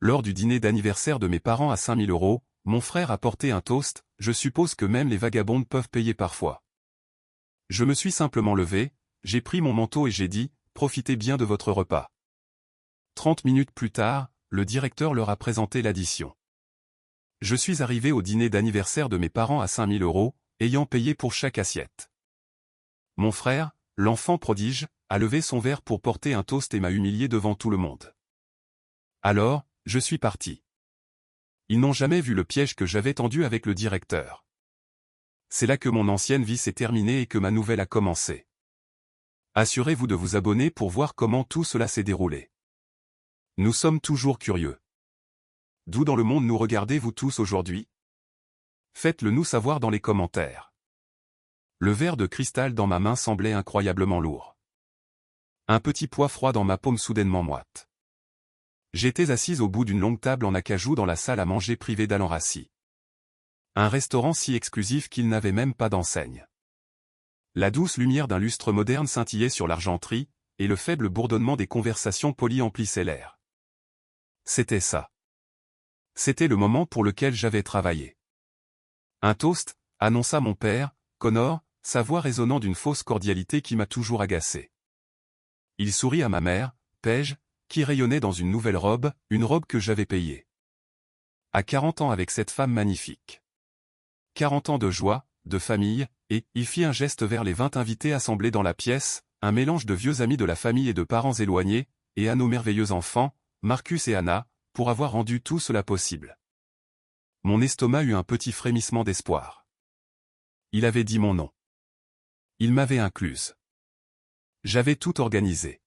lors du dîner d'anniversaire de mes parents à 5 000 €, mon frère a porté un toast, je suppose que même les vagabondes peuvent payer parfois. Je me suis simplement levé, j'ai pris mon manteau et j'ai dit, profitez bien de votre repas. 30 minutes plus tard, le directeur leur a présenté l'addition. Je suis arrivé au dîner d'anniversaire de mes parents à 5 000 €, ayant payé pour chaque assiette. Mon frère, l'enfant prodige, a levé son verre pour porter un toast et m'a humilié devant tout le monde. Alors, je suis parti. Ils n'ont jamais vu le piège que j'avais tendu avec le directeur. C'est là que mon ancienne vie s'est terminée et que ma nouvelle a commencé. Assurez-vous de vous abonner pour voir comment tout cela s'est déroulé. Nous sommes toujours curieux. D'où dans le monde nous regardez-vous tous aujourd'hui? Faites-le nous savoir dans les commentaires. Le verre de cristal dans ma main semblait incroyablement lourd. Un petit poids froid dans ma paume soudainement moite. J'étais assise au bout d'une longue table en acajou dans la salle à manger privée d'Alain Rassi. Un restaurant si exclusif qu'il n'avait même pas d'enseigne. La douce lumière d'un lustre moderne scintillait sur l'argenterie, et le faible bourdonnement des conversations polies emplissait l'air. C'était ça. C'était le moment pour lequel j'avais travaillé. Un toast, annonça mon père, Connor, sa voix résonnant d'une fausse cordialité qui m'a toujours agacé. Il sourit à ma mère, Paige, qui rayonnait dans une nouvelle robe, une robe que j'avais payée. À 40 ans avec cette femme magnifique. 40 ans de joie, de famille, et il fit un geste vers les 20 invités assemblés dans la pièce, un mélange de vieux amis de la famille et de parents éloignés, et à nos merveilleux enfants, Marcus et Anna, pour avoir rendu tout cela possible. Mon estomac eut un petit frémissement d'espoir. Il avait dit mon nom. Il m'avait incluse. J'avais tout organisé.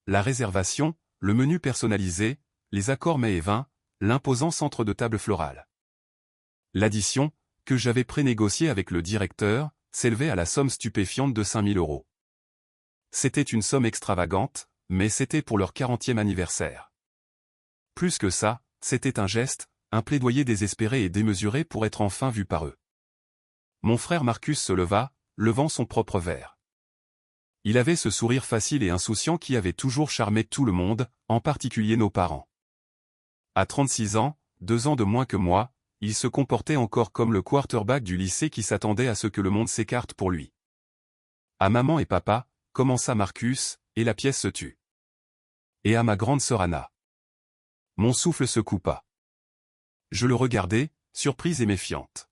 La réservation, le menu personnalisé, les accords mets et vins, l'imposant centre de table floral. L'addition, que j'avais prénégociée avec le directeur, s'élevait à la somme stupéfiante de 5 000 €. C'était une somme extravagante, mais c'était pour leur 40e anniversaire. Plus que ça, c'était un geste, un plaidoyer désespéré et démesuré pour être enfin vu par eux. Mon frère Marcus se leva, levant son propre verre. Il avait ce sourire facile et insouciant qui avait toujours charmé tout le monde, en particulier nos parents. À 36 ans, 2 ans de moins que moi, il se comportait encore comme le quarterback du lycée qui s'attendait à ce que le monde s'écarte pour lui. À maman et papa, commença Marcus, et la pièce se tut. Et à ma grande sœur Anna. Mon souffle se coupa. Je le regardais, surprise et méfiante.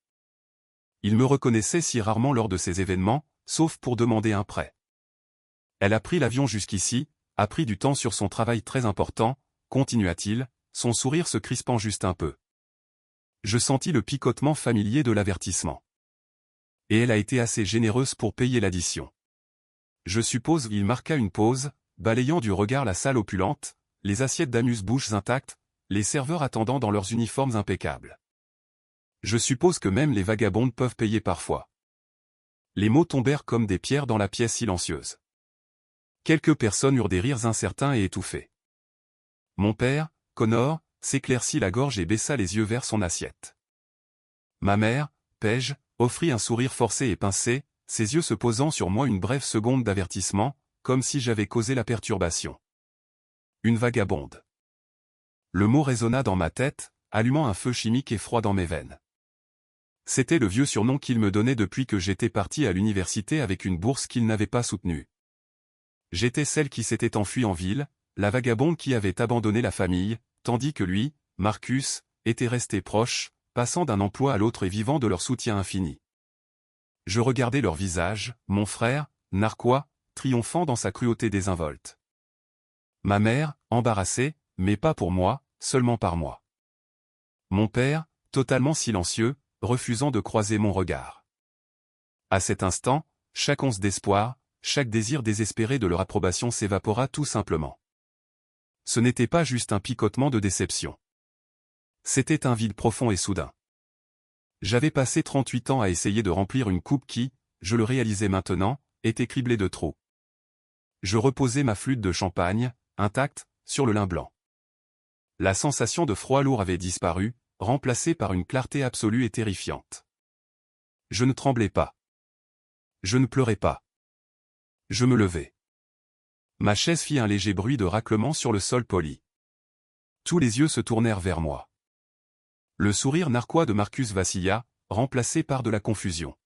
Il me reconnaissait si rarement lors de ces événements, sauf pour demander un prêt. Elle a pris l'avion jusqu'ici, a pris du temps sur son travail très important, continua-t-il, son sourire se crispant juste un peu. Je sentis le picotement familier de l'avertissement. Et elle a été assez généreuse pour payer l'addition. Je suppose il marqua une pause, balayant du regard la salle opulente, les assiettes d'amuse-bouches intactes, les serveurs attendant dans leurs uniformes impeccables. Je suppose que même les vagabondes peuvent payer parfois. Les mots tombèrent comme des pierres dans la pièce silencieuse. Quelques personnes eurent des rires incertains et étouffés. Mon père, Connor, s'éclaircit la gorge et baissa les yeux vers son assiette. Ma mère, Paige, offrit un sourire forcé et pincé, ses yeux se posant sur moi une brève seconde d'avertissement, comme si j'avais causé la perturbation. Une vagabonde. Le mot résonna dans ma tête, allumant un feu chimique et froid dans mes veines. C'était le vieux surnom qu'il me donnait depuis que j'étais parti à l'université avec une bourse qu'il n'avait pas soutenue. J'étais celle qui s'était enfuie en ville, la vagabonde qui avait abandonné la famille, tandis que lui, Marcus, était resté proche, passant d'un emploi à l'autre et vivant de leur soutien infini. Je regardais leur visage, mon frère, narquois, triomphant dans sa cruauté désinvolte. Ma mère, embarrassée, mais pas pour moi, seulement par moi. Mon père, totalement silencieux, refusant de croiser mon regard. À cet instant, chaque once d'espoir, chaque désir désespéré de leur approbation s'évapora tout simplement. Ce n'était pas juste un picotement de déception. C'était un vide profond et soudain. J'avais passé 38 ans à essayer de remplir une coupe qui, je le réalisais maintenant, était criblée de trous. Je reposais ma flûte de champagne, intacte, sur le lin blanc. La sensation de froid lourd avait disparu, remplacée par une clarté absolue et terrifiante. Je ne tremblais pas. Je ne pleurais pas. Je me levai. Ma chaise fit un léger bruit de raclement sur le sol poli. Tous les yeux se tournèrent vers moi. Le sourire narquois de Marcus vacilla, remplacé par de la confusion.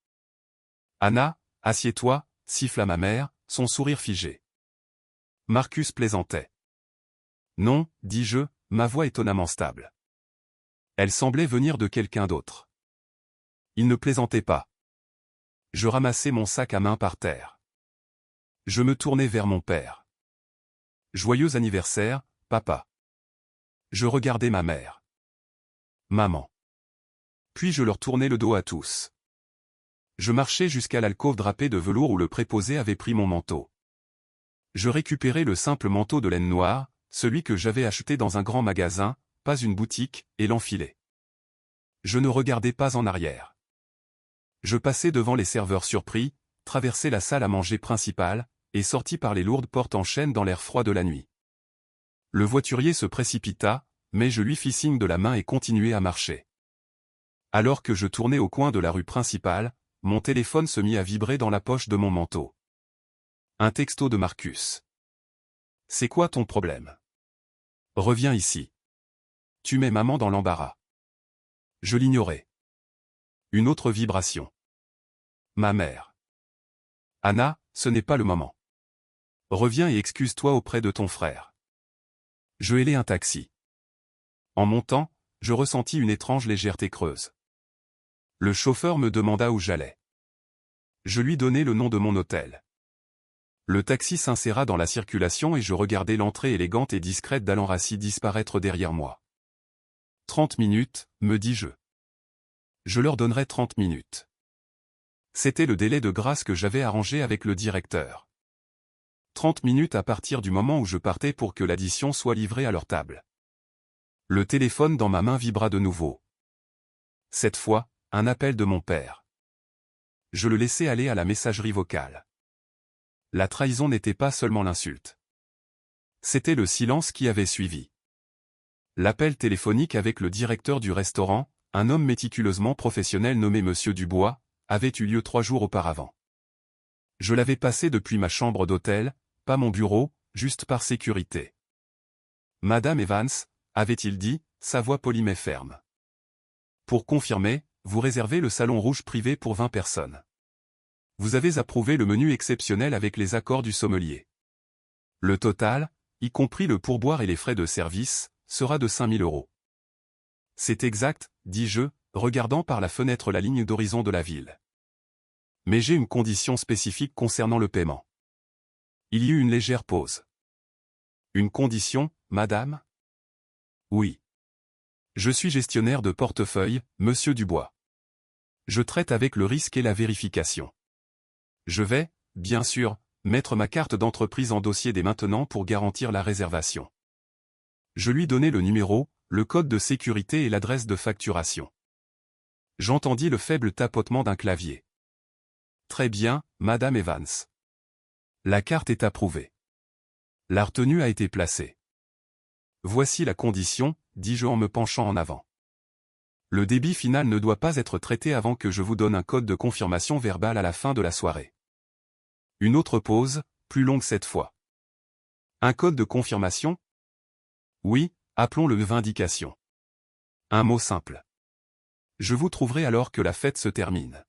« Anna, assieds-toi » siffla ma mère, son sourire figé. Marcus plaisantait. « Non, dis-je, ma voix étonnamment stable. » Elle semblait venir de quelqu'un d'autre. Il ne plaisantait pas. Je ramassai mon sac à main par terre. Je me tournai vers mon père. « Joyeux anniversaire, papa. » Je regardai ma mère. « Maman. » Puis je leur tournai le dos à tous. Je marchai jusqu'à l'alcôve drapée de velours où le préposé avait pris mon manteau. Je récupérai le simple manteau de laine noire, celui que j'avais acheté dans un grand magasin, pas une boutique, et l'enfilai. Je ne regardai pas en arrière. Je passai devant les serveurs surpris, traversai la salle à manger principale, et sortis par les lourdes portes en chêne dans l'air froid de la nuit. Le voiturier se précipita, mais je lui fis signe de la main et continuai à marcher. Alors que je tournais au coin de la rue principale, mon téléphone se mit à vibrer dans la poche de mon manteau. Un texto de Marcus. « C'est quoi ton problème? Reviens ici. Tu mets maman dans l'embarras. » Je l'ignorais. Une autre vibration. Ma mère. « Anna, ce n'est pas le moment. Reviens et excuse-toi auprès de ton frère. » Je hélai un taxi. En montant, je ressentis une étrange légèreté creuse. Le chauffeur me demanda où j'allais. Je lui donnai le nom de mon hôtel. Le taxi s'inséra dans la circulation et je regardai l'entrée élégante et discrète d'Alan Rassi disparaître derrière moi. 30 minutes, me dis-je. Je leur donnerai 30 minutes. C'était le délai de grâce que j'avais arrangé avec le directeur. 30 minutes à partir du moment où je partais pour que l'addition soit livrée à leur table. Le téléphone dans ma main vibra de nouveau. Cette fois, un appel de mon père. Je le laissai aller à la messagerie vocale. La trahison n'était pas seulement l'insulte. C'était le silence qui avait suivi. L'appel téléphonique avec le directeur du restaurant, un homme méticuleusement professionnel nommé Monsieur Dubois, avait eu lieu 3 jours auparavant. Je l'avais passé depuis ma chambre d'hôtel, pas mon bureau, juste par sécurité. « Madame Evans » avait-il dit, sa voix polie mais ferme. « Pour confirmer, vous réservez le salon rouge privé pour 20 personnes. Vous avez approuvé le menu exceptionnel avec les accords du sommelier. Le total, y compris le pourboire et les frais de service, sera de 5 000 €. C'est exact, dis-je, regardant par la fenêtre la ligne d'horizon de la ville. Mais j'ai une condition spécifique concernant le paiement. Il y eut une légère pause. Une condition, madame? Oui. Je suis gestionnaire de portefeuille, Monsieur Dubois. Je traite avec le risque et la vérification. Je vais, bien sûr, mettre ma carte d'entreprise en dossier dès maintenant pour garantir la réservation. Je lui donnai le numéro, le code de sécurité et l'adresse de facturation. J'entendis le faible tapotement d'un clavier. Très bien, Madame Evans. La carte est approuvée. La retenue a été placée. Voici la condition, dis-je en me penchant en avant. Le débit final ne doit pas être traité avant que je vous donne un code de confirmation verbale à la fin de la soirée. Une autre pause, plus longue cette fois. Un code de confirmation? Oui, appelons-le vindication. Un mot simple. Je vous trouverai alors que la fête se termine.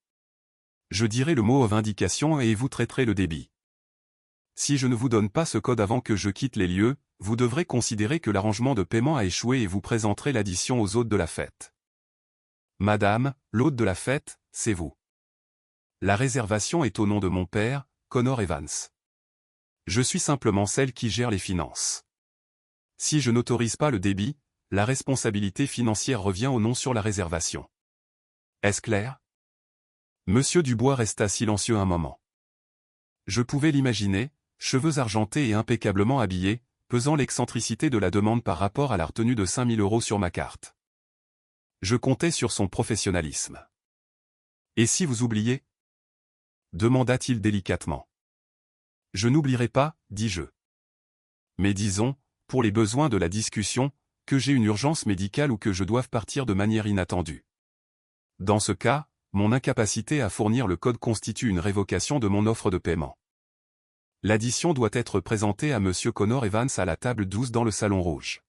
Je dirai le mot vindication et vous traiterez le débit. Si je ne vous donne pas ce code avant que je quitte les lieux, vous devrez considérer que l'arrangement de paiement a échoué et vous présenterez l'addition aux hôtes de la fête. Madame, l'hôte de la fête, c'est vous. La réservation est au nom de mon père, Connor Evans. Je suis simplement celle qui gère les finances. Si je n'autorise pas le débit, la responsabilité financière revient au nom sur la réservation. Est-ce clair? Monsieur Dubois resta silencieux un moment. Je pouvais l'imaginer, cheveux argentés et impeccablement habillé, pesant l'excentricité de la demande par rapport à la retenue de 5 000 € sur ma carte. Je comptais sur son professionnalisme. « Et si vous oubliez ?» demanda-t-il délicatement. « Je n'oublierai pas, dis-je. Mais disons, pour les besoins de la discussion, que j'ai une urgence médicale ou que je doive partir de manière inattendue. Dans ce cas, mon incapacité à fournir le code constitue une révocation de mon offre de paiement. L'addition doit être présentée à Monsieur Connor Evans à la table 12 dans le salon rouge.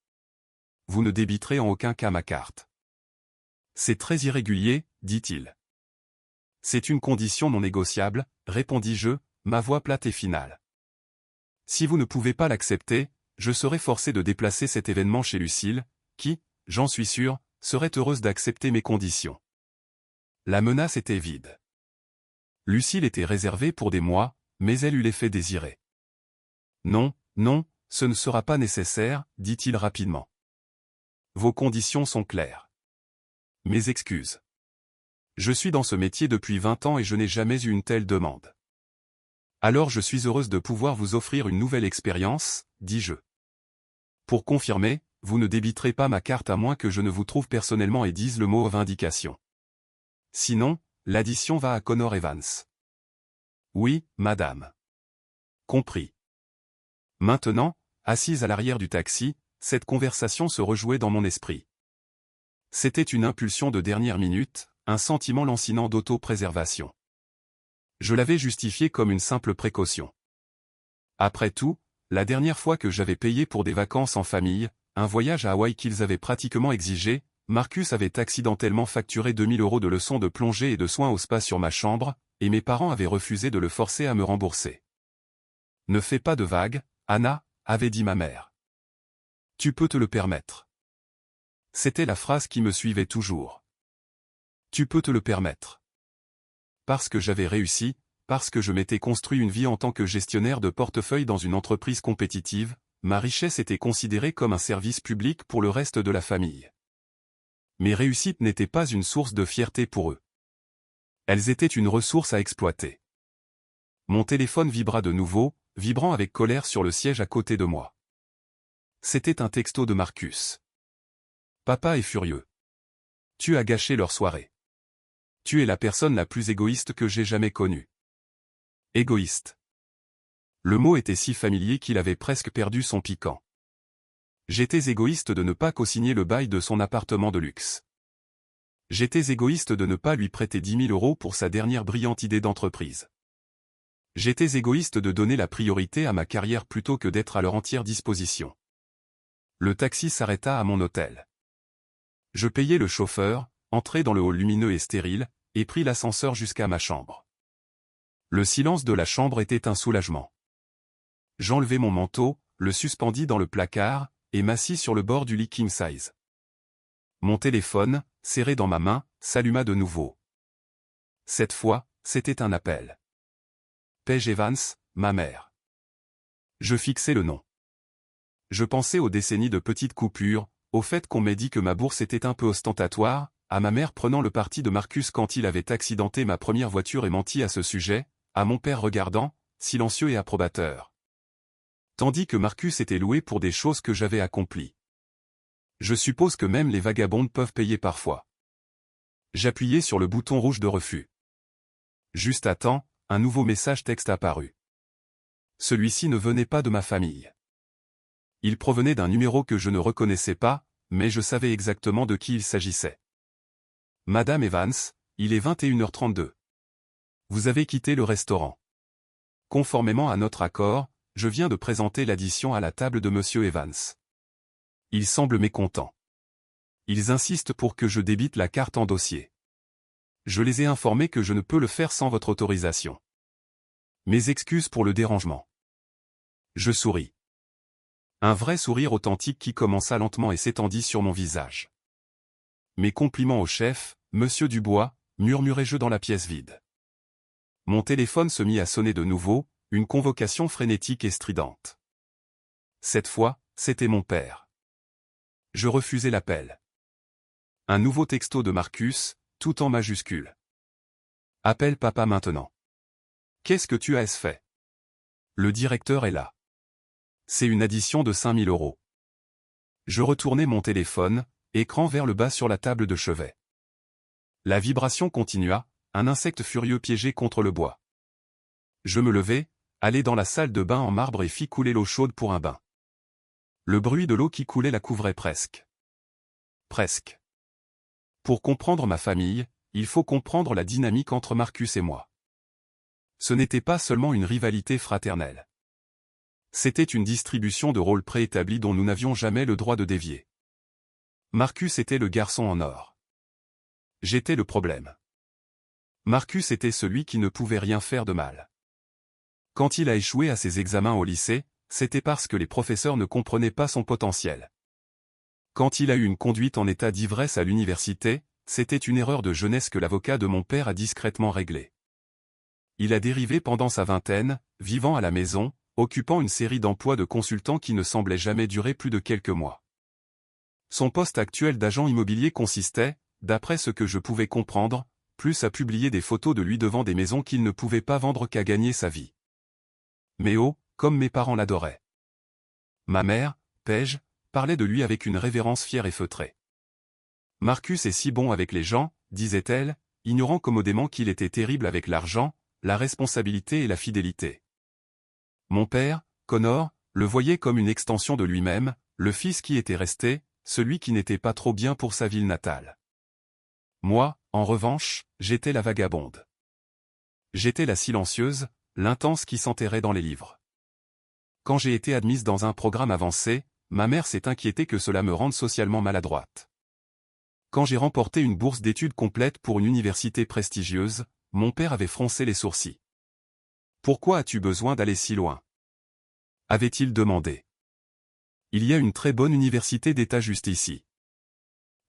vous ne débiterez en aucun cas ma carte. C'est très irrégulier, dit-il. C'est une condition non négociable, répondis-je, ma voix plate et finale. Si vous ne pouvez pas l'accepter, je serai forcé de déplacer cet événement chez Lucille, qui, j'en suis sûr, serait heureuse d'accepter mes conditions. La menace était vide. Lucille était réservée pour des mois, mais elle eut l'effet désiré. Non, non, ce ne sera pas nécessaire, dit-il rapidement. Vos conditions sont claires. Mes excuses. Je suis dans ce métier depuis 20 ans et je n'ai jamais eu une telle demande. Alors je suis heureuse de pouvoir vous offrir une nouvelle expérience, dis-je. Pour confirmer, vous ne débiterez pas ma carte à moins que je ne vous trouve personnellement et dise le mot vindication. Sinon, l'addition va à Connor Evans. Oui, madame. Compris. Maintenant, assise à l'arrière du taxi, cette conversation se rejouait dans mon esprit. C'était une impulsion de dernière minute, un sentiment lancinant d'auto-préservation. Je l'avais justifié comme une simple précaution. Après tout, la dernière fois que j'avais payé pour des vacances en famille, un voyage à Hawaï qu'ils avaient pratiquement exigé, Marcus avait accidentellement facturé 2000 € de leçons de plongée et de soins au spa sur ma chambre, et mes parents avaient refusé de le forcer à me rembourser. « Ne fais pas de vagues, Anna », avait dit ma mère. « Tu peux te le permettre. » C'était la phrase qui me suivait toujours. « Tu peux te le permettre. » Parce que j'avais réussi, parce que je m'étais construit une vie en tant que gestionnaire de portefeuille dans une entreprise compétitive, ma richesse était considérée comme un service public pour le reste de la famille. Mes réussites n'étaient pas une source de fierté pour eux. Elles étaient une ressource à exploiter. Mon téléphone vibra de nouveau, vibrant avec colère sur le siège à côté de moi. C'était un texto de Marcus. Papa est furieux. Tu as gâché leur soirée. Tu es la personne la plus égoïste que j'ai jamais connue. Égoïste. Le mot était si familier qu'il avait presque perdu son piquant. J'étais égoïste de ne pas co-signer le bail de son appartement de luxe. J'étais égoïste de ne pas lui prêter 10 000 € pour sa dernière brillante idée d'entreprise. J'étais égoïste de donner la priorité à ma carrière plutôt que d'être à leur entière disposition. Le taxi s'arrêta à mon hôtel. Je payai le chauffeur, entrai dans le hall lumineux et stérile, et pris l'ascenseur jusqu'à ma chambre. Le silence de la chambre était un soulagement. J'enlevai mon manteau, le suspendis dans le placard, et m'assis sur le bord du lit king size. Mon téléphone, serré dans ma main, s'alluma de nouveau. Cette fois, c'était un appel. Paige Evans, ma mère. Je fixai le nom. Je pensais aux décennies de petites coupures, au fait qu'on m'ait dit que ma bourse était un peu ostentatoire, à ma mère prenant le parti de Marcus quand il avait accidenté ma première voiture et menti à ce sujet, à mon père regardant, silencieux et approbateur. Tandis que Marcus était loué pour des choses que j'avais accomplies. Je suppose que même les vagabondes peuvent payer parfois. J'appuyai sur le bouton rouge de refus. Juste à temps, un nouveau message texte apparut. Celui-ci ne venait pas de ma famille. Il provenait d'un numéro que je ne reconnaissais pas, mais je savais exactement de qui il s'agissait. Madame Evans, il est 21h32. Vous avez quitté le restaurant. Conformément à notre accord, je viens de présenter l'addition à la table de Monsieur Evans. Ils semblent mécontents. Ils insistent pour que je débite la carte en dossier. Je les ai informés que je ne peux le faire sans votre autorisation. Mes excuses pour le dérangement. Je souris. Un vrai sourire authentique qui commença lentement et s'étendit sur mon visage. Mes compliments au chef, Monsieur Dubois, murmurai-je dans la pièce vide. Mon téléphone se mit à sonner de nouveau, une convocation frénétique et stridente. Cette fois, c'était mon père. Je refusai l'appel. Un nouveau texto de Marcus, tout en majuscule. Appelle papa maintenant. Qu'est-ce que tu as fait? Le directeur est là. C'est une addition de 5000 €. Je retournai mon téléphone, écran vers le bas sur la table de chevet. La vibration continua, un insecte furieux piégé contre le bois. Je me levai, allai dans la salle de bain en marbre et fis couler l'eau chaude pour un bain. Le bruit de l'eau qui coulait la couvrait presque. Presque. Pour comprendre ma famille, il faut comprendre la dynamique entre Marcus et moi. Ce n'était pas seulement une rivalité fraternelle. C'était une distribution de rôles préétablis dont nous n'avions jamais le droit de dévier. Marcus était le garçon en or. J'étais le problème. Marcus était celui qui ne pouvait rien faire de mal. Quand il a échoué à ses examens au lycée, c'était parce que les professeurs ne comprenaient pas son potentiel. Quand il a eu une conduite en état d'ivresse à l'université, c'était une erreur de jeunesse que l'avocat de mon père a discrètement réglée. Il a dérivé pendant sa vingtaine, vivant à la maison, occupant une série d'emplois de consultant qui ne semblaient jamais durer plus de quelques mois. Son poste actuel d'agent immobilier consistait, d'après ce que je pouvais comprendre, plus à publier des photos de lui devant des maisons qu'il ne pouvait pas vendre qu'à gagner sa vie. Mais oh, comme mes parents l'adoraient. Ma mère, Paige, parlait de lui avec une révérence fière et feutrée. Marcus est si bon avec les gens, disait-elle, ignorant commodément qu'il était terrible avec l'argent, la responsabilité et la fidélité. Mon père, Connor, le voyait comme une extension de lui-même, le fils qui était resté, celui qui n'était pas trop bien pour sa ville natale. Moi, en revanche, j'étais la vagabonde. J'étais la silencieuse, l'intense qui s'enterrait dans les livres. Quand j'ai été admise dans un programme avancé, ma mère s'est inquiétée que cela me rende socialement maladroite. Quand j'ai remporté une bourse d'études complète pour une université prestigieuse, mon père avait froncé les sourcils. « Pourquoi as-tu besoin d'aller si loin ?» avait-il demandé. « Il y a une très bonne université d'État juste ici. »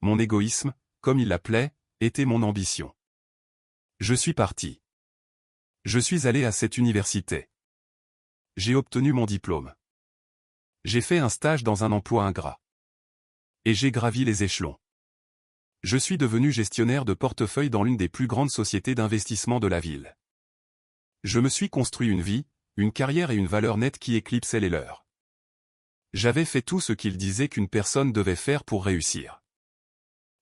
Mon égoïsme, comme il l'appelait, était mon ambition. Je suis parti. Je suis allé à cette université. J'ai obtenu mon diplôme. J'ai fait un stage dans un emploi ingrat. Et j'ai gravi les échelons. Je suis devenu gestionnaire de portefeuille dans l'une des plus grandes sociétés d'investissement de la ville. Je me suis construit une vie, une carrière et une valeur nette qui éclipsaient les leurs. J'avais fait tout ce qu'il disait qu'une personne devait faire pour réussir.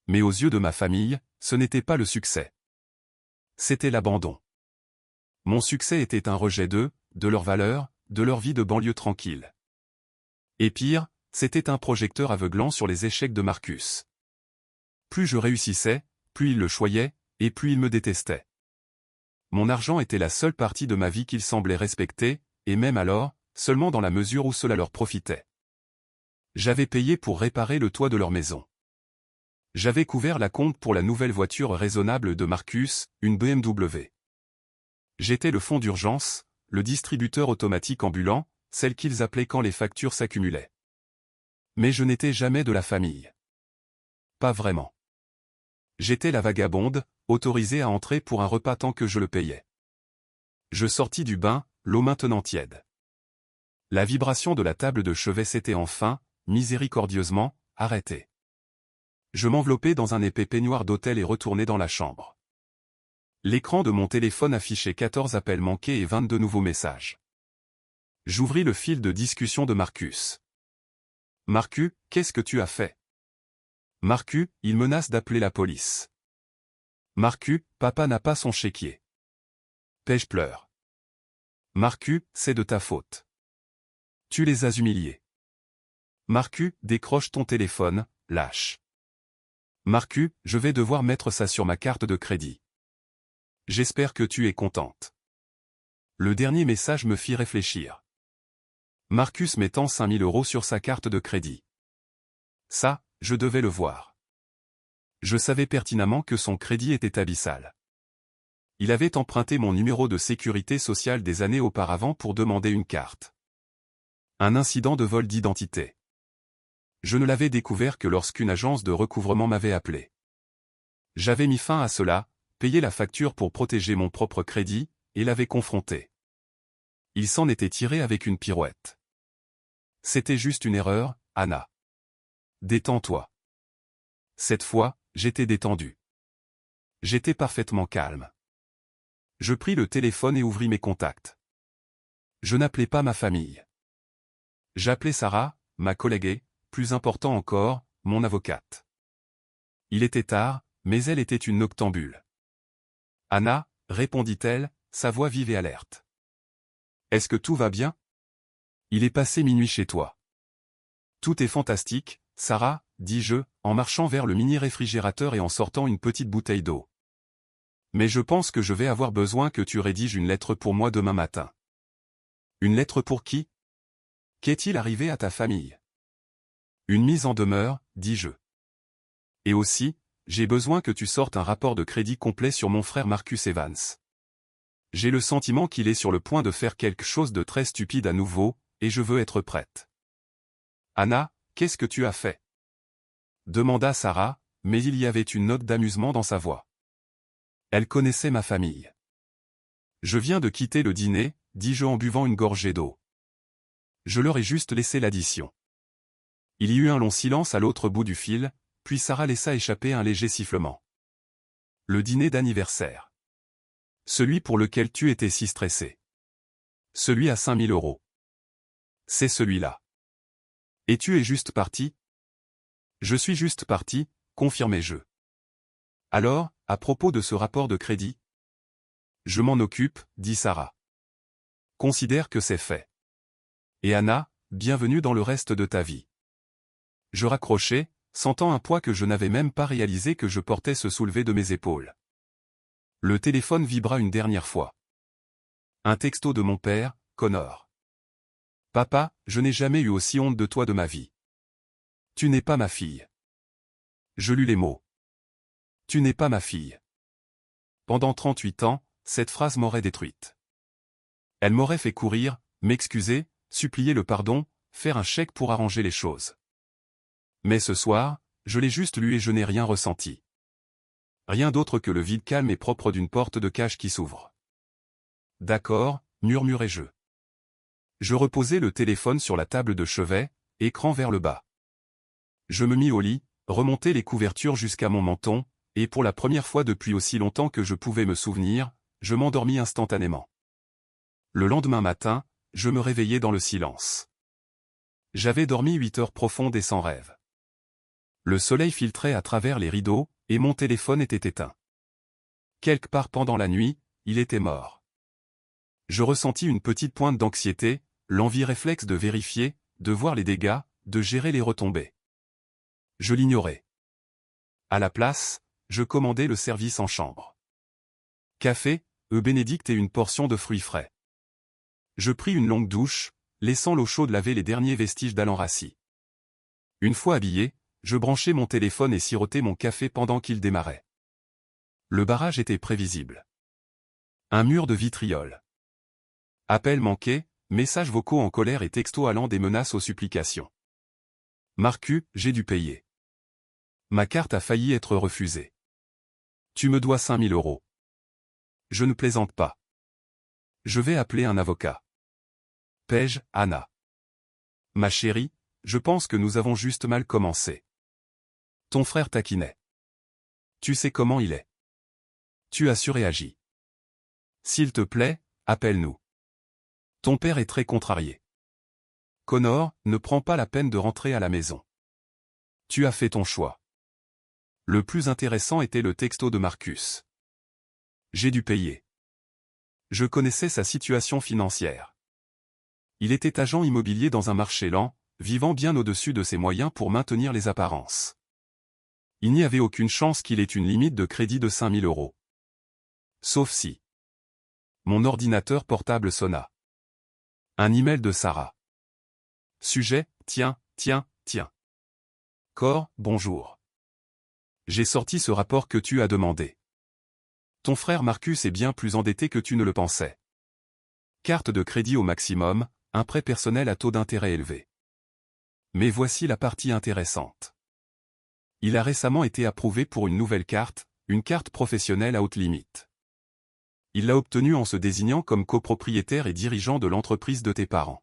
Mais aux yeux de ma famille, ce n'était pas le succès. C'était l'abandon. Mon succès était un rejet d'eux, de leurs valeurs, de leur vie de banlieue tranquille. Et pire, c'était un projecteur aveuglant sur les échecs de Marcus. Plus je réussissais, plus il le choyait, et plus il me détestait. Mon argent était la seule partie de ma vie qu'ils semblaient respecter, et même alors, seulement dans la mesure où cela leur profitait. J'avais payé pour réparer le toit de leur maison. J'avais couvert la compte pour la nouvelle voiture raisonnable de Marcus, une BMW. J'étais le fonds d'urgence, le distributeur automatique ambulant, celle qu'ils appelaient quand les factures s'accumulaient. Mais je n'étais jamais de la famille. Pas vraiment. J'étais la vagabonde, autorisée à entrer pour un repas tant que je le payais. Je sortis du bain, l'eau maintenant tiède. La vibration de la table de chevet s'était enfin, miséricordieusement, arrêtée. Je m'enveloppais dans un épais peignoir d'hôtel et retournai dans la chambre. L'écran de mon téléphone affichait 14 appels manqués et 22 nouveaux messages. J'ouvris le fil de discussion de Marcus. « Marcus, qu'est-ce que tu as fait ?»« Marcus, il menace d'appeler la police. »« Marcus, papa n'a pas son chéquier. » Paige pleure. « Marcus, c'est de ta faute. Tu les as humiliés. »« Marcus, décroche ton téléphone, lâche. »« Marcus, je vais devoir mettre ça sur ma carte de crédit. » J'espère que tu es contente. Le dernier message me fit réfléchir. Marcus mettant 5 000 € sur sa carte de crédit. Ça, je devais le voir. Je savais pertinemment que son crédit était abyssal. Il avait emprunté mon numéro de sécurité sociale des années auparavant pour demander une carte. Un incident de vol d'identité. Je ne l'avais découvert que lorsqu'une agence de recouvrement m'avait appelé. J'avais mis fin à cela, payé la facture pour protéger mon propre crédit, et l'avais confronté. Il s'en était tiré avec une pirouette. C'était juste une erreur, Anna. Détends-toi. Cette fois, j'étais détendu. J'étais parfaitement calme. Je pris le téléphone et ouvris mes contacts. Je n'appelais pas ma famille. J'appelais Sarah, ma collègue et, plus important encore, mon avocate. Il était tard, mais elle était une noctambule. « Anna » répondit-elle, sa voix vive et alerte. « Est-ce que tout va bien ? Il est passé minuit chez toi. »« Tout est fantastique, Sarah, » dis-je, en marchant vers le mini-réfrigérateur et en sortant une petite bouteille d'eau. « Mais je pense que je vais avoir besoin que tu rédiges une lettre pour moi demain matin. »« Une lettre pour qui ? Qu'est-il arrivé à ta famille ? » « Une mise en demeure, dis-je. Et aussi, j'ai besoin que tu sortes un rapport de crédit complet sur mon frère Marcus Evans. J'ai le sentiment qu'il est sur le point de faire quelque chose de très stupide à nouveau, et je veux être prête. Anna, qu'est-ce que tu as fait? Demanda Sarah, mais il y avait une note d'amusement dans sa voix. Elle connaissait ma famille. Je viens de quitter le dîner, dis-je en buvant une gorgée d'eau. Je leur ai juste laissé l'addition. Il y eut un long silence à l'autre bout du fil, puis Sarah laissa échapper un léger sifflement. Le dîner d'anniversaire. Celui pour lequel tu étais si stressé. Celui à 5 000 €. C'est celui-là. Et tu es juste parti? Je suis juste parti, confirmai-je. Alors, à propos de ce rapport de crédit? Je m'en occupe, dit Sarah. Considère que c'est fait. Et Anna, bienvenue dans le reste de ta vie. Je raccrochai, sentant un poids que je n'avais même pas réalisé que je portais se soulever de mes épaules. Le téléphone vibra une dernière fois. Un texto de mon père, Connor. Papa, je n'ai jamais eu aussi honte de toi de ma vie. Tu n'es pas ma fille. Je lus les mots. Tu n'es pas ma fille. Pendant 38 ans, cette phrase m'aurait détruite. Elle m'aurait fait courir, m'excuser, supplier le pardon, faire un chèque pour arranger les choses. Mais ce soir, je l'ai juste lu et je n'ai rien ressenti. Rien d'autre que le vide calme et propre d'une porte de cage qui s'ouvre. D'accord, murmurai-je. Je reposai le téléphone sur la table de chevet, écran vers le bas. Je me mis au lit, remontai les couvertures jusqu'à mon menton, et pour la première fois depuis aussi longtemps que je pouvais me souvenir, je m'endormis instantanément. Le lendemain matin, je me réveillai dans le silence. J'avais dormi 8 heures profondes et sans rêve. Le soleil filtrait à travers les rideaux, et mon téléphone était éteint. Quelque part pendant la nuit, il était mort. Je ressentis une petite pointe d'anxiété, l'envie réflexe de vérifier, de voir les dégâts, de gérer les retombées. Je l'ignorais. À la place, je commandai le service en chambre. Café, œufs bénédicts et une portion de fruits frais. Je pris une longue douche, laissant l'eau chaude laver les derniers vestiges d'Alan Rassi. Une fois habillé, je branchai mon téléphone et sirotai mon café pendant qu'il démarrait. Le barrage était prévisible. Un mur de vitriol. Appels manqués, messages vocaux en colère et textos allant des menaces aux supplications. Marcus, j'ai dû payer. Ma carte a failli être refusée. Tu me dois 5 000 €. Je ne plaisante pas. Je vais appeler un avocat. Paige, Anna. Ma chérie, je pense que nous avons juste mal commencé. Ton frère taquinait. Tu sais comment il est. Tu as surréagi. S'il te plaît, appelle-nous. Ton père est très contrarié. Connor, ne prends pas la peine de rentrer à la maison. Tu as fait ton choix. Le plus intéressant était le texto de Marcus. J'ai dû payer. Je connaissais sa situation financière. Il était agent immobilier dans un marché lent, vivant bien au-dessus de ses moyens pour maintenir les apparences. Il n'y avait aucune chance qu'il ait une limite de crédit de 5 000 €. Sauf si. Mon ordinateur portable sonna. Un email de Sarah. Sujet, tiens. Cor, bonjour. J'ai sorti ce rapport que tu as demandé. Ton frère Marcus est bien plus endetté que tu ne le pensais. Carte de crédit au maximum, un prêt personnel à taux d'intérêt élevé. Mais voici la partie intéressante. Il a récemment été approuvé pour une nouvelle carte, une carte professionnelle à haute limite. Il l'a obtenue en se désignant comme copropriétaire et dirigeant de l'entreprise de tes parents.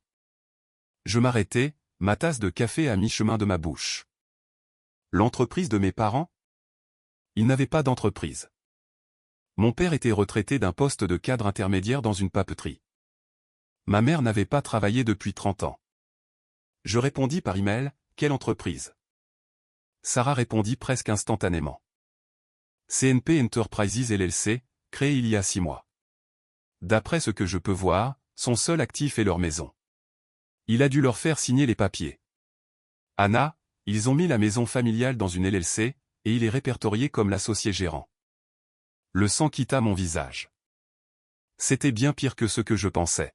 Je m'arrêtai, ma tasse de café à mi-chemin de ma bouche. L'entreprise de mes parents? Il n'avait pas d'entreprise. Mon père était retraité d'un poste de cadre intermédiaire dans une papeterie. Ma mère n'avait pas travaillé depuis 30 ans. Je répondis par email, quelle entreprise? Sarah répondit presque instantanément. CNP Enterprises LLC, créée il y a 6 mois. D'après ce que je peux voir, son seul actif est leur maison. Il a dû leur faire signer les papiers. Anna, ils ont mis la maison familiale dans une LLC, et il est répertorié comme l'associé gérant. Le sang quitta mon visage. C'était bien pire que ce que je pensais.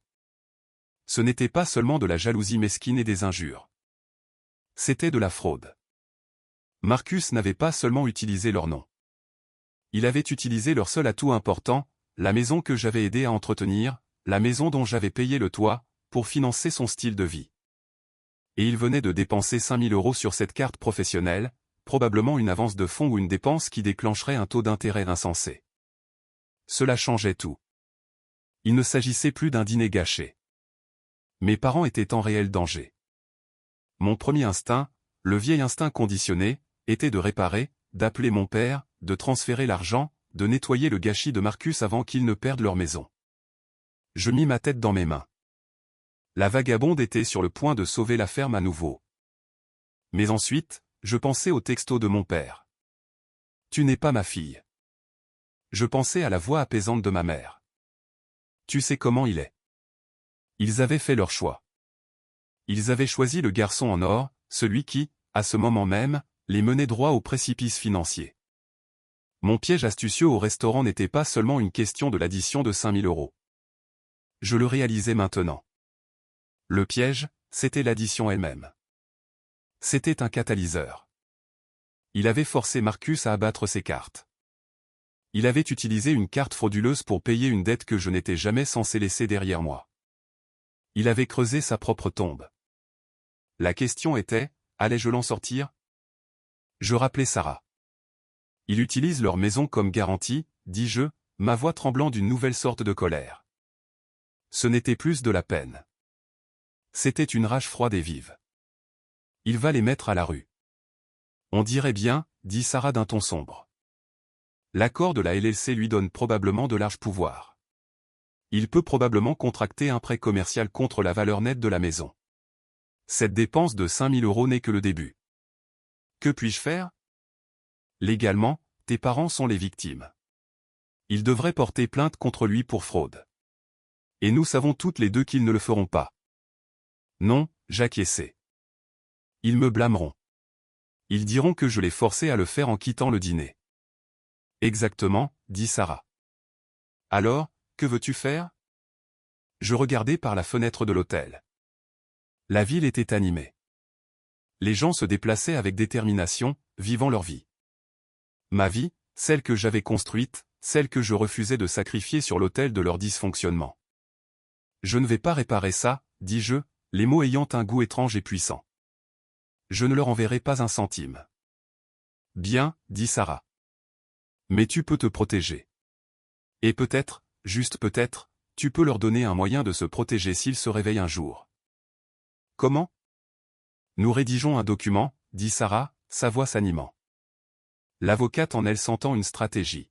Ce n'était pas seulement de la jalousie mesquine et des injures. C'était de la fraude. Marcus n'avait pas seulement utilisé leur nom. Il avait utilisé leur seul atout important, la maison que j'avais aidé à entretenir, la maison dont j'avais payé le toit, pour financer son style de vie. Et il venait de dépenser 5 000 € sur cette carte professionnelle, probablement une avance de fonds ou une dépense qui déclencherait un taux d'intérêt insensé. Cela changeait tout. Il ne s'agissait plus d'un dîner gâché. Mes parents étaient en réel danger. Mon premier instinct, le vieil instinct conditionné, était de réparer, d'appeler mon père, de transférer l'argent, de nettoyer le gâchis de Marcus avant qu'ils ne perdent leur maison. Je mis ma tête dans mes mains. La vagabonde était sur le point de sauver la ferme à nouveau. Mais ensuite, je pensais au texto de mon père. « Tu n'es pas ma fille. » Je pensais à la voix apaisante de ma mère. « Tu sais comment il est. » Ils avaient fait leur choix. Ils avaient choisi le garçon en or, celui qui, à ce moment même, les menait droit au précipice financier. Mon piège astucieux au restaurant n'était pas seulement une question de l'addition de 5 000 €. Je le réalisais maintenant. Le piège, c'était l'addition elle-même. C'était un catalyseur. Il avait forcé Marcus à abattre ses cartes. Il avait utilisé une carte frauduleuse pour payer une dette que je n'étais jamais censé laisser derrière moi. Il avait creusé sa propre tombe. La question était, allais-je l'en sortir? Je rappelai Sarah. Il utilise leur maison comme garantie, dis-je, ma voix tremblant d'une nouvelle sorte de colère. Ce n'était plus de la peine. C'était une rage froide et vive. Il va les mettre à la rue. On dirait bien, dit Sarah d'un ton sombre. L'accord de la LLC lui donne probablement de larges pouvoirs. Il peut probablement contracter un prêt commercial contre la valeur nette de la maison. Cette dépense de 5 000 € n'est que le début. Que puis-je faire? Légalement, tes parents sont les victimes. Ils devraient porter plainte contre lui pour fraude. Et nous savons toutes les deux qu'ils ne le feront pas. Non, j'acquiesçai. Ils me blâmeront. Ils diront que je l'ai forcé à le faire en quittant le dîner. Exactement, dit Sarah. Alors, que veux-tu faire? Je regardai par la fenêtre de l'hôtel. La ville était animée. Les gens se déplaçaient avec détermination, vivant leur vie. Ma vie, celle que j'avais construite, celle que je refusais de sacrifier sur l'autel de leur dysfonctionnement. Je ne vais pas réparer ça, dis-je, les mots ayant un goût étrange et puissant. Je ne leur enverrai pas un centime. Bien, dit Sarah. Mais tu peux te protéger. Et peut-être, juste peut-être, tu peux leur donner un moyen de se protéger s'ils se réveillent un jour. Comment? Nous rédigeons un document, dit Sarah, sa voix s'animant. L'avocate en elle sentant une stratégie.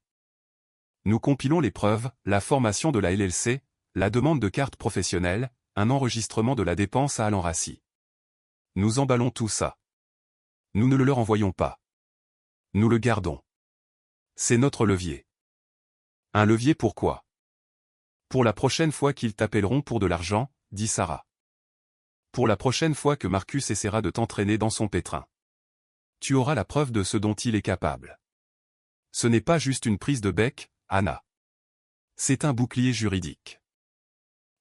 Nous compilons les preuves, la formation de la LLC, la demande de carte professionnelle, un enregistrement de la dépense à Alan Rassi. Nous emballons tout ça. Nous ne le leur envoyons pas. Nous le gardons. C'est notre levier. Un levier pourquoi? Pour la prochaine fois qu'ils t'appelleront pour de l'argent, dit Sarah. Pour la prochaine fois que Marcus essaiera de t'entraîner dans son pétrin. Tu auras la preuve de ce dont il est capable. Ce n'est pas juste une prise de bec, Anna. C'est un bouclier juridique.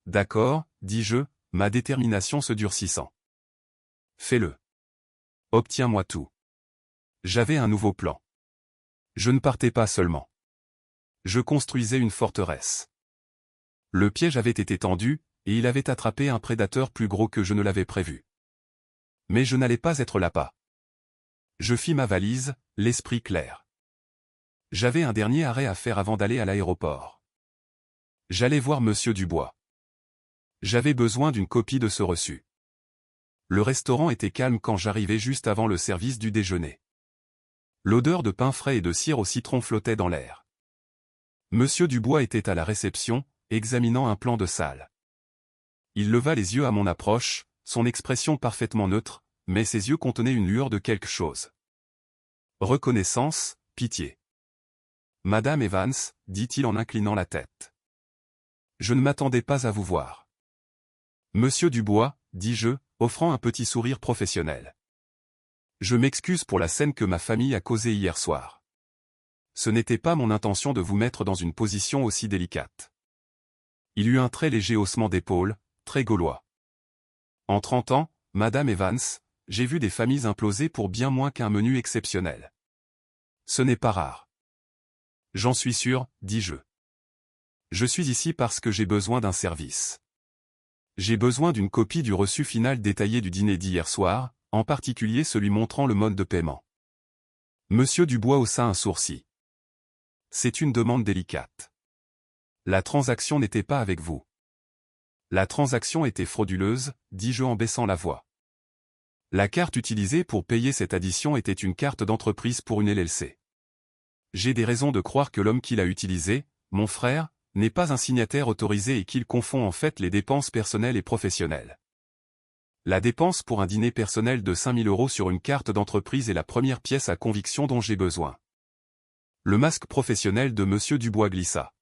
D'accord, dis-je, ma détermination se durcissant. Fais-le. Obtiens-moi tout. J'avais un nouveau plan. Je ne partais pas seulement. Je construisais une forteresse. Le piège avait été tendu, et il avait attrapé un prédateur plus gros que je ne l'avais prévu. Mais je n'allais pas être l'appât. Je fis ma valise, l'esprit clair. J'avais un dernier arrêt à faire avant d'aller à l'aéroport. J'allais voir Monsieur Dubois. J'avais besoin d'une copie de ce reçu. Le restaurant était calme quand j'arrivai juste avant le service du déjeuner. L'odeur de pain frais et de cire au citron flottait dans l'air. Monsieur Dubois était à la réception, examinant un plan de salle. Il leva les yeux à mon approche, son expression parfaitement neutre, mais ses yeux contenaient une lueur de quelque chose. Reconnaissance, pitié. Madame Evans, dit-il en inclinant la tête. Je ne m'attendais pas à vous voir. Monsieur Dubois, dis-je, offrant un petit sourire professionnel. Je m'excuse pour la scène que ma famille a causée hier soir. Ce n'était pas mon intention de vous mettre dans une position aussi délicate. Il eut un très léger haussement d'épaule, très gaulois. En 30 ans, Madame Evans, j'ai vu des familles imploser pour bien moins qu'un menu exceptionnel. Ce n'est pas rare. J'en suis sûr, dis-je. Je suis ici parce que j'ai besoin d'un service. J'ai besoin d'une copie du reçu final détaillé du dîner d'hier soir, en particulier celui montrant le mode de paiement. Monsieur Dubois haussa un sourcil. C'est une demande délicate. La transaction n'était pas avec vous. La transaction était frauduleuse, dis-je en baissant la voix. La carte utilisée pour payer cette addition était une carte d'entreprise pour une LLC. J'ai des raisons de croire que l'homme qui l'a utilisée, mon frère, n'est pas un signataire autorisé et qu'il confond en fait les dépenses personnelles et professionnelles. La dépense pour un dîner personnel de 5 000 € sur une carte d'entreprise est la première pièce à conviction dont j'ai besoin. Le masque professionnel de Monsieur Dubois glissa.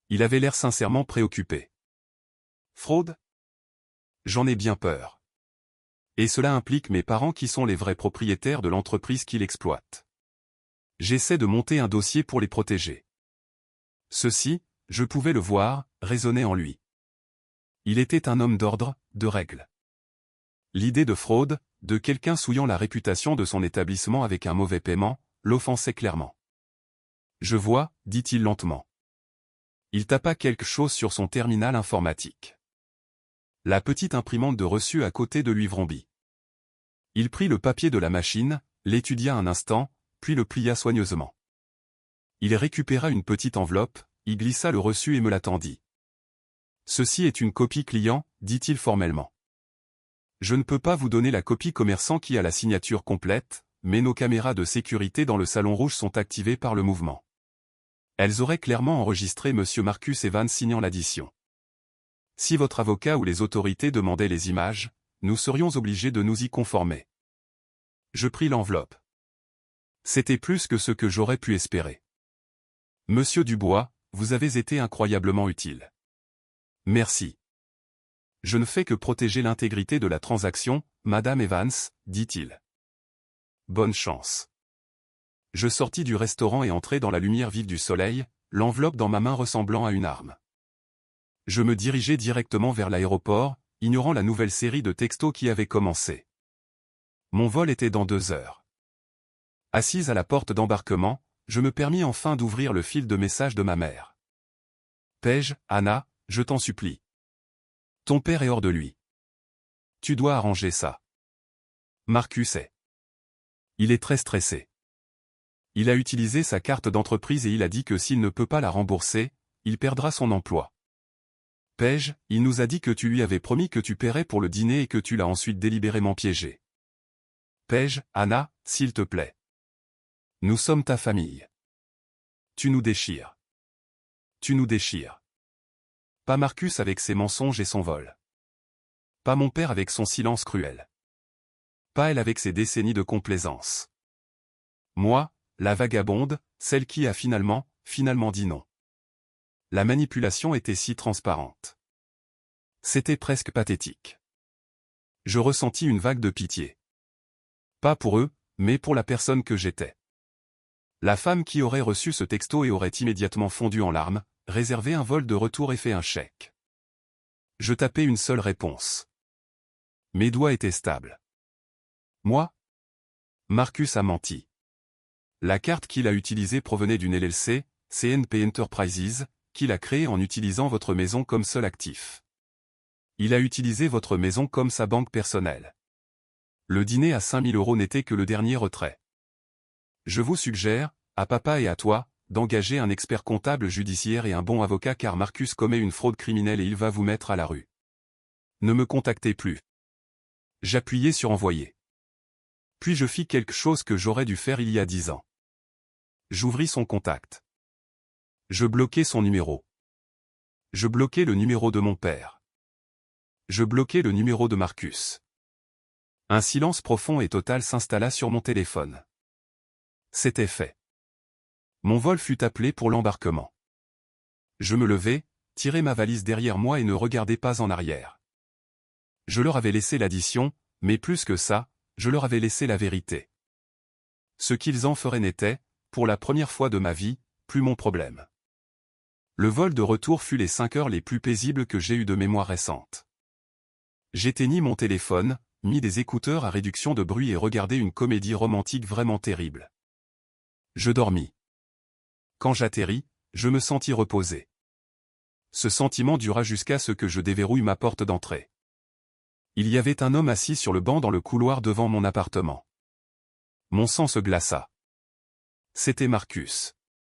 Il avait l'air sincèrement préoccupé. Fraude? J'en ai bien peur. Et cela implique mes parents qui sont les vrais propriétaires de l'entreprise qui l'exploite. J'essaie de monter un dossier pour les protéger. Ceci, je pouvais le voir, résonnait en lui. Il était un homme d'ordre, de règles. L'idée de fraude, de quelqu'un souillant la réputation de son établissement avec un mauvais paiement, l'offensait clairement. Je vois, dit-il lentement. Il tapa quelque chose sur son terminal informatique. La petite imprimante de reçu à côté de lui vrombit. Il prit le papier de la machine, l'étudia un instant, puis le plia soigneusement. Il récupéra une petite enveloppe, y glissa le reçu et me l'attendit. Ceci est une copie client, dit-il formellement. Je ne peux pas vous donner la copie commerçant qui a la signature complète, mais nos caméras de sécurité dans le salon rouge sont activées par le mouvement. Elles auraient clairement enregistré Monsieur Marcus Evans signant l'addition. Si votre avocat ou les autorités demandaient les images, nous serions obligés de nous y conformer. Je pris l'enveloppe. C'était plus que ce que j'aurais pu espérer. Monsieur Dubois, vous avez été incroyablement utile. Merci. Je ne fais que protéger l'intégrité de la transaction, Madame Evans, dit-il. Bonne chance. Je sortis du restaurant et entrai dans la lumière vive du soleil, l'enveloppe dans ma main ressemblant à une arme. Je me dirigeai directement vers l'aéroport, ignorant la nouvelle série de textos qui avait commencé. Mon vol était dans 2 heures. Assise à la porte d'embarquement, je me permis enfin d'ouvrir le fil de messages de ma mère. Paige, Anna, je t'en supplie. Ton père est hors de lui. Tu dois arranger ça. Marcus est. Il est très stressé. Il a utilisé sa carte d'entreprise et il a dit que s'il ne peut pas la rembourser, il perdra son emploi. Paige, il nous a dit que tu lui avais promis que tu paierais pour le dîner et que tu l'as ensuite délibérément piégé. Paige, Anna, s'il te plaît. Nous sommes ta famille. Tu nous déchires. Tu nous déchires. Pas Marcus avec ses mensonges et son vol. Pas mon père avec son silence cruel. Pas elle avec ses décennies de complaisance. Moi, la vagabonde, celle qui a finalement dit non. La manipulation était si transparente. C'était presque pathétique. Je ressentis une vague de pitié. Pas pour eux, mais pour la personne que j'étais. La femme qui aurait reçu ce texto et aurait immédiatement fondu en larmes, réservé un vol de retour et fait un chèque. Je tapais une seule réponse. Mes doigts étaient stables. Moi? Marcus a menti. La carte qu'il a utilisée provenait d'une LLC, CNP Enterprises, qu'il a créée en utilisant votre maison comme seul actif. Il a utilisé votre maison comme sa banque personnelle. Le dîner à 5 000 € n'était que le dernier retrait. Je vous suggère, à papa et à toi, d'engager un expert comptable judiciaire et un bon avocat car Marcus commet une fraude criminelle et il va vous mettre à la rue. Ne me contactez plus. J'appuyai sur envoyer. Puis je fis quelque chose que j'aurais dû faire il y a 10 ans. J'ouvris son contact. Je bloquai son numéro. Je bloquai le numéro de mon père. Je bloquai le numéro de Marcus. Un silence profond et total s'installa sur mon téléphone. C'était fait. Mon vol fut appelé pour l'embarquement. Je me levai, tirai ma valise derrière moi et ne regardai pas en arrière. Je leur avais laissé l'addition, mais plus que ça, je leur avais laissé la vérité. Ce qu'ils en feraient n'était, pour la première fois de ma vie, plus mon problème. Le vol de retour fut les 5 heures les plus paisibles que j'ai eues de mémoire récente. J'éteignis mon téléphone, mis des écouteurs à réduction de bruit et regardé une comédie romantique vraiment terrible. Je dormis. Quand j'atterris, je me sentis reposé. Ce sentiment dura jusqu'à ce que je déverrouille ma porte d'entrée. Il y avait un homme assis sur le banc dans le couloir devant mon appartement. Mon sang se glaça. C'était Marcus.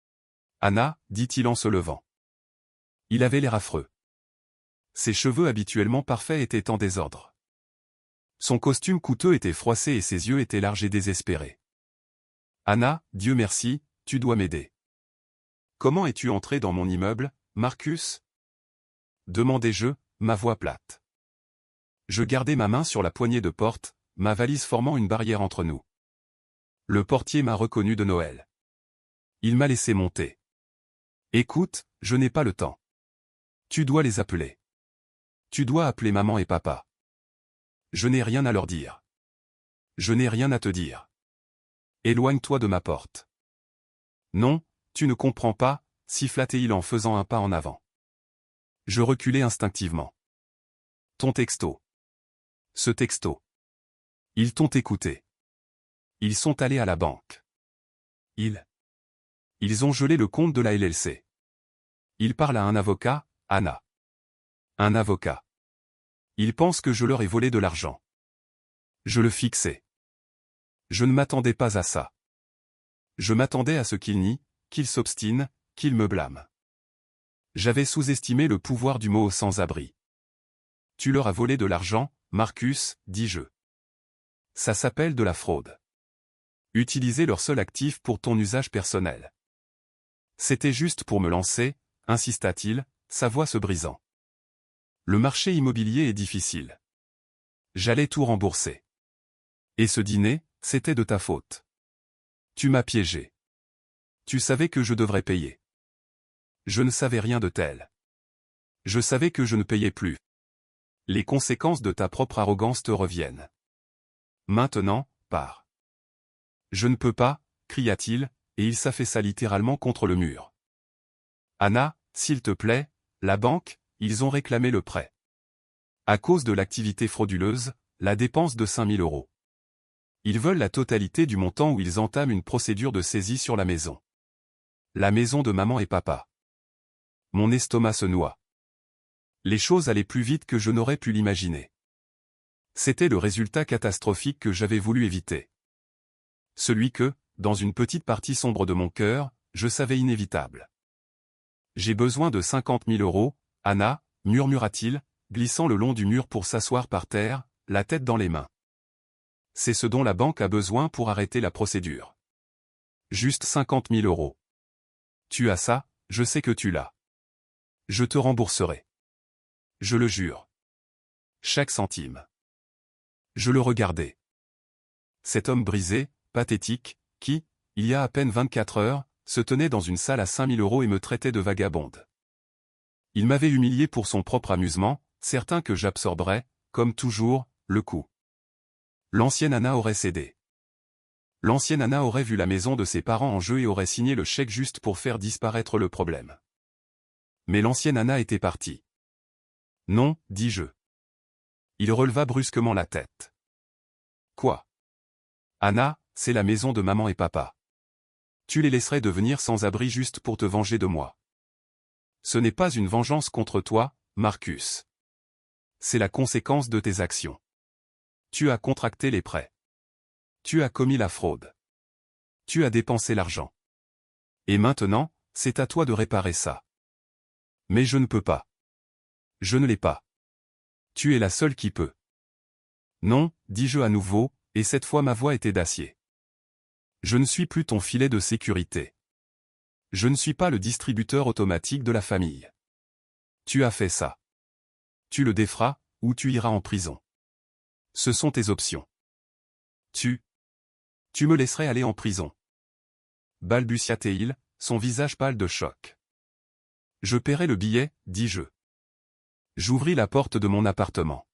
« Anna » dit-il en se levant. Il avait l'air affreux. Ses cheveux habituellement parfaits étaient en désordre. Son costume coûteux était froissé et ses yeux étaient larges et désespérés. « Anna, Dieu merci, tu dois m'aider. »« Comment es-tu entré dans mon immeuble, Marcus ?» demandai-je, ma voix plate. Je gardai ma main sur la poignée de porte, ma valise formant une barrière entre nous. Le portier m'a reconnu de Noël. Il m'a laissé monter. « Écoute, je n'ai pas le temps. Tu dois les appeler. Tu dois appeler maman et papa. Je n'ai rien à leur dire. Je n'ai rien à te dire. Éloigne-toi de ma porte. »« Non, tu ne comprends pas, » siffla-t-il en faisant un pas en avant. Je reculai instinctivement. « Ton texto. Ce texto. Ils t'ont écouté. Ils sont allés à la banque. Ils ont gelé le compte de la LLC. Ils parlent à un avocat, Anna. Un avocat. Ils pensent que je leur ai volé de l'argent. Je le fixais. Je ne m'attendais pas à ça. Je m'attendais à ce qu'ils nient, qu'ils s'obstinent, qu'ils me blâment. J'avais sous-estimé le pouvoir du mot sans-abri. Tu leur as volé de l'argent, Marcus, dis-je. Ça s'appelle de la fraude. Utiliser leur seul actif pour ton usage personnel. C'était juste pour me lancer, insista-t-il, sa voix se brisant. Le marché immobilier est difficile. J'allais tout rembourser. Et ce dîner, c'était de ta faute. Tu m'as piégé. Tu savais que je devrais payer. Je ne savais rien de tel. Je savais que je ne payais plus. Les conséquences de ta propre arrogance te reviennent. Maintenant, pars. Je ne peux pas, cria-t-il, et il s'affaissa littéralement contre le mur. Anna, s'il te plaît, la banque, ils ont réclamé le prêt. À cause de l'activité frauduleuse, la dépense de 5 000 €. Ils veulent la totalité du montant ou ils entament une procédure de saisie sur la maison. La maison de maman et papa. Mon estomac se noie. Les choses allaient plus vite que je n'aurais pu l'imaginer. C'était le résultat catastrophique que j'avais voulu éviter. Celui que, dans une petite partie sombre de mon cœur, je savais inévitable. J'ai besoin de 50 000 €, Anna, murmura-t-il, glissant le long du mur pour s'asseoir par terre, la tête dans les mains. C'est ce dont la banque a besoin pour arrêter la procédure. Juste 50 000 €. Tu as ça, je sais que tu l'as. Je te rembourserai. Je le jure. Chaque centime. Je le regardais. Cet homme brisé, pathétique, qui, il y a à peine 24 heures, se tenait dans une salle à 5 000 € et me traitait de vagabonde. Il m'avait humilié pour son propre amusement, certain que j'absorberais, comme toujours, le coup. L'ancienne Anna aurait cédé. L'ancienne Anna aurait vu la maison de ses parents en jeu et aurait signé le chèque juste pour faire disparaître le problème. Mais l'ancienne Anna était partie. Non, dis-je. Il releva brusquement la tête. Quoi? Anna, c'est la maison de maman et papa. Tu les laisserais devenir sans abri juste pour te venger de moi. Ce n'est pas une vengeance contre toi, Marcus. C'est la conséquence de tes actions. Tu as contracté les prêts. Tu as commis la fraude. Tu as dépensé l'argent. Et maintenant, c'est à toi de réparer ça. Mais je ne peux pas. Je ne l'ai pas. Tu es la seule qui peut. Non, dis-je à nouveau, et cette fois ma voix était d'acier. Je ne suis plus ton filet de sécurité. Je ne suis pas le distributeur automatique de la famille. Tu as fait ça. Tu le déferas, ou tu iras en prison. Ce sont tes options. Tu me laisserais aller en prison. Balbutia-t-il, son visage pâle de choc. Je paierai le billet, dis-je. J'ouvris la porte de mon appartement.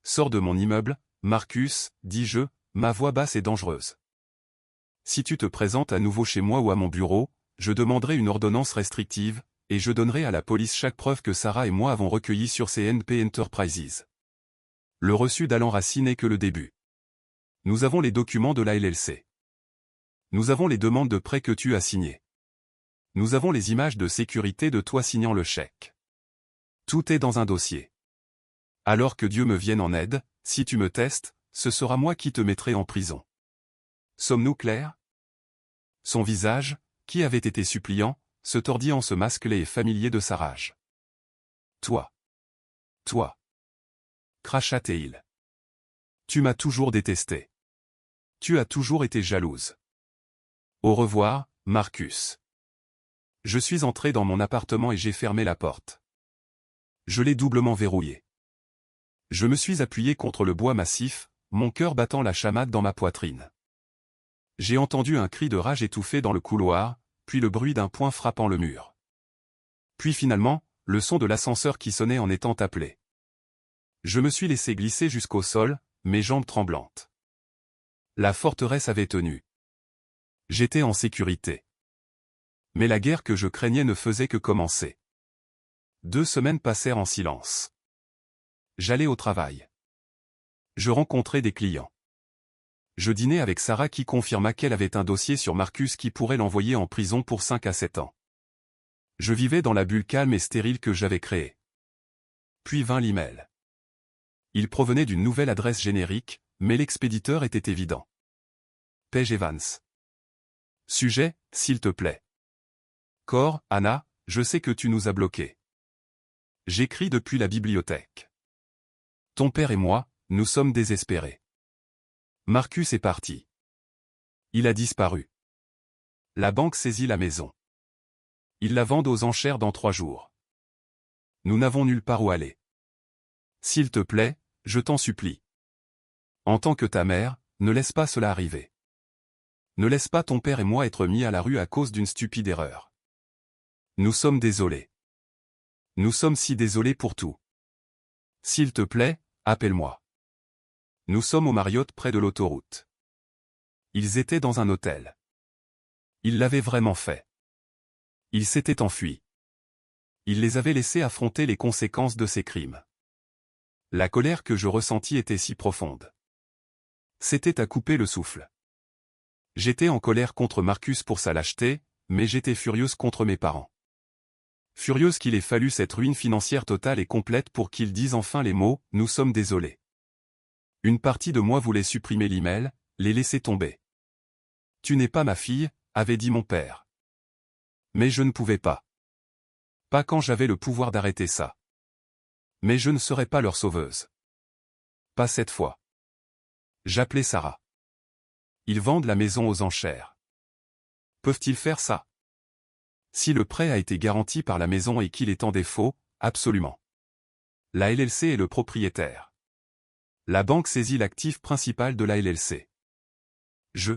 Sors de mon immeuble, Marcus, dis-je, ma voix basse et dangereuse. Si tu te présentes à nouveau chez moi ou à mon bureau, je demanderai une ordonnance restrictive, et je donnerai à la police chaque preuve que Sarah et moi avons recueillie sur CNP Enterprises. Le reçu d'Alan Racine n'est que le début. Nous avons les documents de la LLC. Nous avons les demandes de prêt que tu as signées. Nous avons les images de sécurité de toi signant le chèque. Tout est dans un dossier. Alors que Dieu me vienne en aide, si tu me testes, ce sera moi qui te mettrai en prison. Sommes-nous clairs? Son visage, qui avait été suppliant, se tordit en ce masquelé et familier de sa rage. Toi. Toi. Cracha Théil. Tu m'as toujours détesté. Tu as toujours été jalouse. Au revoir, Marcus. Je suis entré dans mon appartement et j'ai fermé la porte. Je l'ai doublement verrouillé. Je me suis appuyé contre le bois massif, mon cœur battant la chamade dans ma poitrine. J'ai entendu un cri de rage étouffé dans le couloir, puis le bruit d'un poing frappant le mur. Puis finalement, le son de l'ascenseur qui sonnait en étant appelé. Je me suis laissé glisser jusqu'au sol, mes jambes tremblantes. La forteresse avait tenu. J'étais en sécurité. Mais la guerre que je craignais ne faisait que commencer. 2 semaines passèrent en silence. J'allais au travail. Je rencontrais des clients. Je dînais avec Sarah qui confirma qu'elle avait un dossier sur Marcus qui pourrait l'envoyer en prison pour 5 à 7 ans. Je vivais dans la bulle calme et stérile que j'avais créée. Puis vint l'email. Il provenait d'une nouvelle adresse générique, mais l'expéditeur était évident. Paige Evans. Sujet, s'il te plaît. Cor, Anna, je sais que tu nous as bloqués. J'écris depuis la bibliothèque. Ton père et moi, nous sommes désespérés. Marcus est parti. Il a disparu. La banque saisit la maison. Ils la vendent aux enchères dans 3 jours. Nous n'avons nulle part où aller. S'il te plaît, je t'en supplie. En tant que ta mère, ne laisse pas cela arriver. Ne laisse pas ton père et moi être mis à la rue à cause d'une stupide erreur. Nous sommes désolés. Nous sommes si désolés pour tout. S'il te plaît, appelle-moi. Nous sommes au Marriott près de l'autoroute. Ils étaient dans un hôtel. Ils l'avaient vraiment fait. Ils s'étaient enfuis. Ils les avaient laissés affronter les conséquences de ces crimes. La colère que je ressentis était si profonde. C'était à couper le souffle. J'étais en colère contre Marcus pour sa lâcheté, mais j'étais furieuse contre mes parents. Furieuse qu'il ait fallu cette ruine financière totale et complète pour qu'ils disent enfin les mots « Nous sommes désolés ». Une partie de moi voulait supprimer l'email, les laisser tomber. « Tu n'es pas ma fille », avait dit mon père. Mais je ne pouvais pas. Pas quand j'avais le pouvoir d'arrêter ça. Mais je ne serais pas leur sauveuse. Pas cette fois. J'appelais Sarah. Ils vendent la maison aux enchères. Peuvent-ils faire ça? Si le prêt a été garanti par la maison et qu'il est en défaut, absolument. La LLC est le propriétaire. La banque saisit l'actif principal de la LLC. Je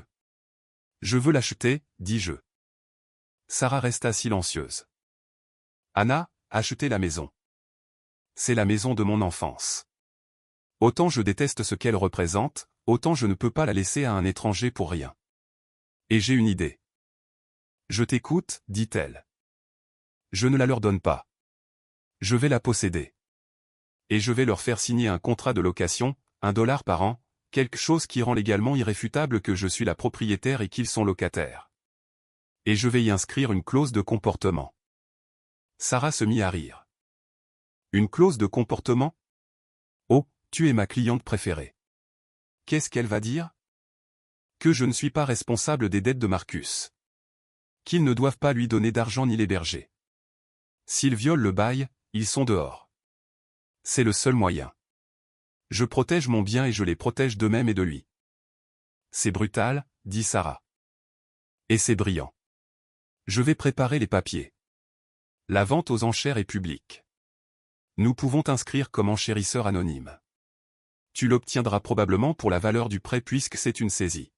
veux l'acheter, dis-je. Sarah resta silencieuse. Anna, achetez la maison. C'est la maison de mon enfance. Autant je déteste ce qu'elle représente, autant je ne peux pas la laisser à un étranger pour rien. Et j'ai une idée. Je t'écoute, dit-elle. Je ne la leur donne pas. Je vais la posséder. Et je vais leur faire signer un contrat de location, $1 par an, quelque chose qui rend légalement irréfutable que je suis la propriétaire et qu'ils sont locataires. Et je vais y inscrire une clause de comportement. Sarah se mit à rire. Une clause de comportement? Oh, tu es ma cliente préférée. Qu'est-ce qu'elle va dire? Que je ne suis pas responsable des dettes de Marcus. Qu'ils ne doivent pas lui donner d'argent ni l'héberger. S'ils violent le bail, ils sont dehors. C'est le seul moyen. Je protège mon bien et je les protège d'eux-mêmes et de lui. C'est brutal, dit Sarah. Et c'est brillant. Je vais préparer les papiers. La vente aux enchères est publique. Nous pouvons t'inscrire comme enchérisseur anonyme. Tu l'obtiendras probablement pour la valeur du prêt puisque c'est une saisie.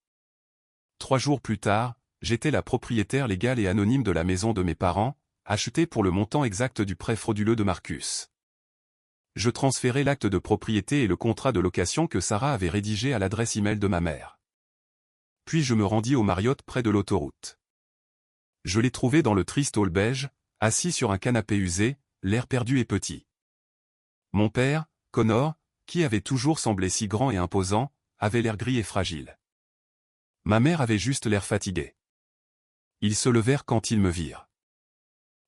3 jours plus tard, j'étais la propriétaire légale et anonyme de la maison de mes parents, achetée pour le montant exact du prêt frauduleux de Marcus. Je transférai l'acte de propriété et le contrat de location que Sarah avait rédigé à l'adresse email de ma mère. Puis je me rendis au Marriott près de l'autoroute. Je l'ai trouvé dans le triste hall beige, assis sur un canapé usé, l'air perdu et petit. Mon père, Connor, qui avait toujours semblé si grand et imposant, avait l'air gris et fragile. Ma mère avait juste l'air fatiguée. Ils se levèrent quand ils me virent.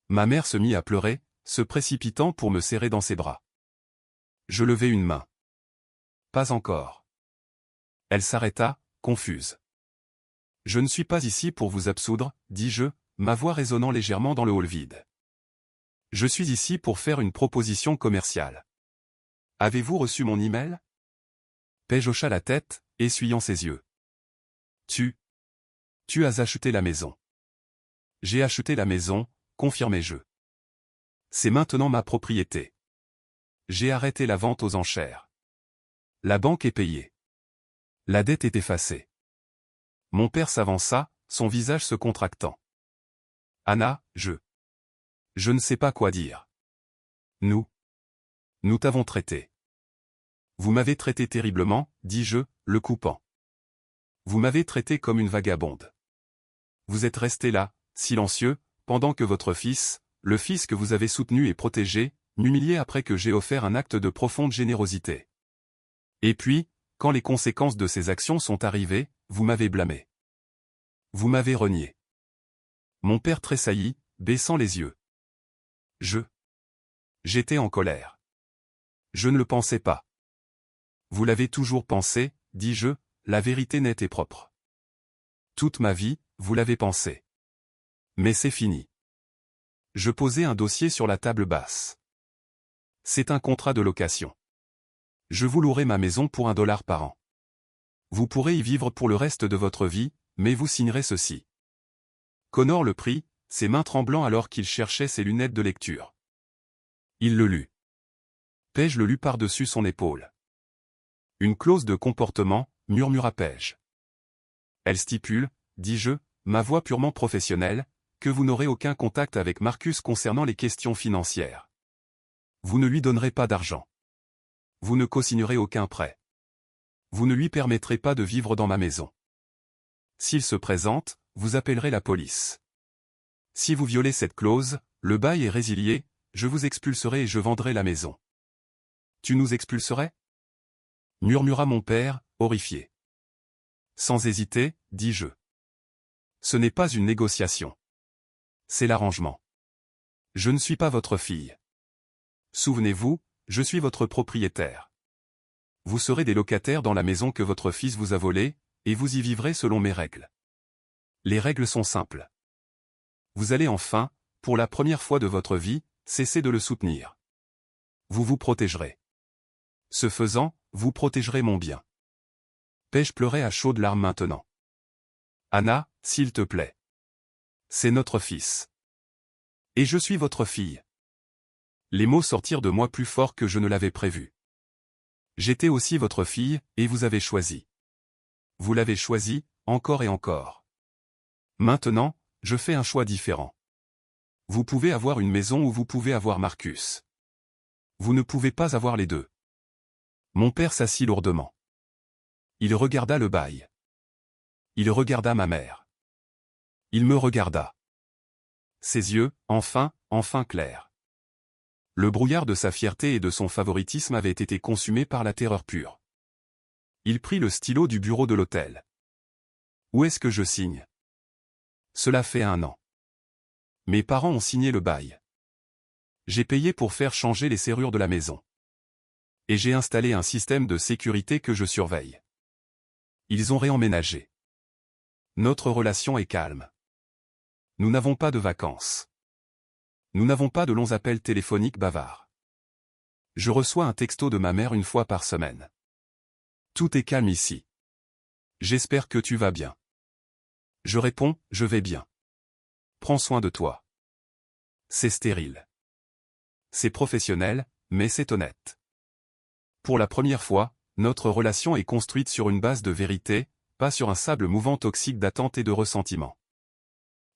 Ma mère se mit à pleurer, se précipitant pour me serrer dans ses bras. Je levai une main. Pas encore. Elle s'arrêta, confuse. Je ne suis pas ici pour vous absoudre, dis-je, ma voix résonnant légèrement dans le hall vide. Je suis ici pour faire une proposition commerciale. Avez-vous reçu mon email? Paige hocha la tête, essuyant ses yeux. Tu as acheté la maison. J'ai acheté la maison, confirmai-je. C'est maintenant ma propriété. J'ai arrêté la vente aux enchères. La banque est payée. La dette est effacée. Mon père s'avança, son visage se contractant. Anna, je ne sais pas quoi dire. Nous t'avons traité. Vous m'avez traité terriblement, dis-je, le coupant. Vous m'avez traité comme une vagabonde. Vous êtes resté là, silencieux, pendant que votre fils, le fils que vous avez soutenu et protégé, m'humiliait après que j'ai offert un acte de profonde générosité. Et puis, quand les conséquences de ces actions sont arrivées, vous m'avez blâmé. Vous m'avez renié. Mon père tressaillit, baissant les yeux. J'étais en colère. Je ne le pensais pas. Vous l'avez toujours pensé, dis-je, la vérité nette et propre. Toute ma vie, vous l'avez pensé. Mais c'est fini. Je posai un dossier sur la table basse. C'est un contrat de location. Je vous louerai ma maison pour $1 par an. Vous pourrez y vivre pour le reste de votre vie, mais vous signerez ceci. Connor le prit, ses mains tremblant alors qu'il cherchait ses lunettes de lecture. Il le lut. Paige le lut par-dessus son épaule. Une clause de comportement, murmura Paige. Elle stipule, dis-je, ma voix purement professionnelle, que vous n'aurez aucun contact avec Marcus concernant les questions financières. Vous ne lui donnerez pas d'argent. Vous ne co-signerez aucun prêt. Vous ne lui permettrez pas de vivre dans ma maison. S'il se présente, vous appellerez la police. Si vous violez cette clause, le bail est résilié, je vous expulserai et je vendrai la maison. Tu nous expulserais? Murmura mon père, horrifié. Sans hésiter, dis-je. Ce n'est pas une négociation. C'est l'arrangement. Je ne suis pas votre fille. Souvenez-vous, je suis votre propriétaire. Vous serez des locataires dans la maison que votre fils vous a volée, et vous y vivrez selon mes règles. Les règles sont simples. Vous allez enfin, pour la première fois de votre vie, cesser de le soutenir. Vous vous protégerez. Ce faisant, vous protégerez mon bien. Paige pleurait à chaudes larmes maintenant. Anna, s'il te plaît. C'est notre fils. Et je suis votre fille. Les mots sortirent de moi plus forts que je ne l'avais prévu. J'étais aussi votre fille, et vous avez choisi. Vous l'avez choisi, encore et encore. Maintenant, je fais un choix différent. Vous pouvez avoir une maison ou vous pouvez avoir Marcus. Vous ne pouvez pas avoir les deux. Mon père s'assit lourdement. Il regarda le bail. Il regarda ma mère. Il me regarda. Ses yeux, enfin clairs. Le brouillard de sa fierté et de son favoritisme avait été consumé par la terreur pure. Il prit le stylo du bureau de l'hôtel. Où est-ce que je signe? Cela fait 1 an. Mes parents ont signé le bail. J'ai payé pour faire changer les serrures de la maison. Et j'ai installé un système de sécurité que je surveille. Ils ont réemménagé. Notre relation est calme. Nous n'avons pas de vacances. Nous n'avons pas de longs appels téléphoniques bavards. Je reçois un texto de ma mère 1 fois par semaine. Tout est calme ici. J'espère que tu vas bien. Je réponds, je vais bien. Prends soin de toi. C'est stérile. C'est professionnel, mais c'est honnête. Pour la première fois, notre relation est construite sur une base de vérité, pas sur un sable mouvant toxique d'attente et de ressentiment.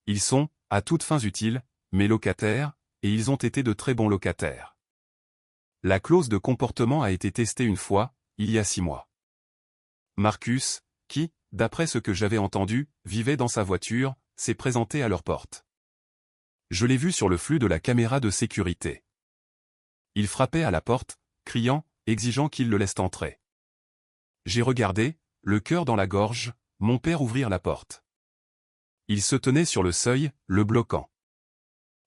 Ils sont, à toutes fins utiles, mes locataires, et ils ont été de très bons locataires. La clause de comportement a été testée 1 fois, il y a 6 mois. Marcus, qui, d'après ce que j'avais entendu, vivait dans sa voiture, s'est présenté à leur porte. Je l'ai vu sur le flux de la caméra de sécurité. Il frappait à la porte, criant exigeant qu'il le laisse entrer. J'ai regardé, le cœur dans la gorge, mon père ouvrir la porte. Il se tenait sur le seuil, le bloquant.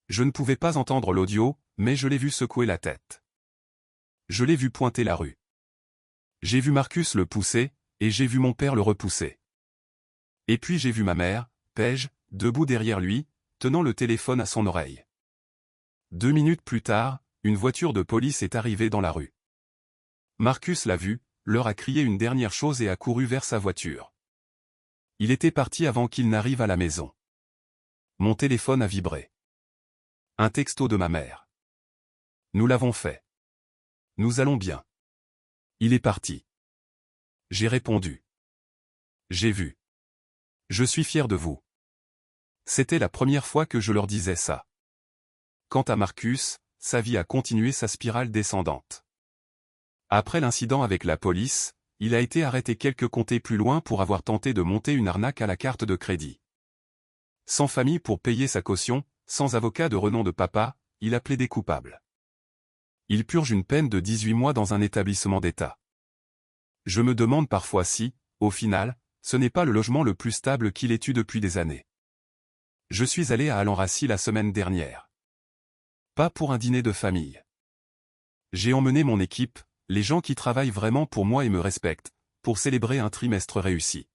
Je ne pouvais pas entendre l'audio, mais je l'ai vu secouer la tête. Je l'ai vu pointer la rue. J'ai vu Marcus le pousser, et j'ai vu mon père le repousser. Et puis j'ai vu ma mère, Paige, debout derrière lui, tenant le téléphone à son oreille. 2 minutes plus tard, une voiture de police est arrivée dans la rue. Marcus l'a vu, leur a crié une dernière chose et a couru vers sa voiture. Il était parti avant qu'il n'arrive à la maison. Mon téléphone a vibré. Un texto de ma mère. Nous l'avons fait. Nous allons bien. Il est parti. J'ai répondu. J'ai vu. Je suis fier de vous. C'était la première fois que je leur disais ça. Quant à Marcus, sa vie a continué sa spirale descendante. Après l'incident avec la police, il a été arrêté quelques comtés plus loin pour avoir tenté de monter une arnaque à la carte de crédit. Sans famille pour payer sa caution, sans avocat de renom de papa, il a plaidé coupable. Il purge une peine de 18 mois dans un établissement d'État. Je me demande parfois si, au final, ce n'est pas le logement le plus stable qu'il ait eu depuis des années. Je suis allé à Alan-Rassi la semaine dernière. Pas pour un dîner de famille. J'ai emmené mon équipe, les gens qui travaillent vraiment pour moi et me respectent, pour célébrer un trimestre réussi.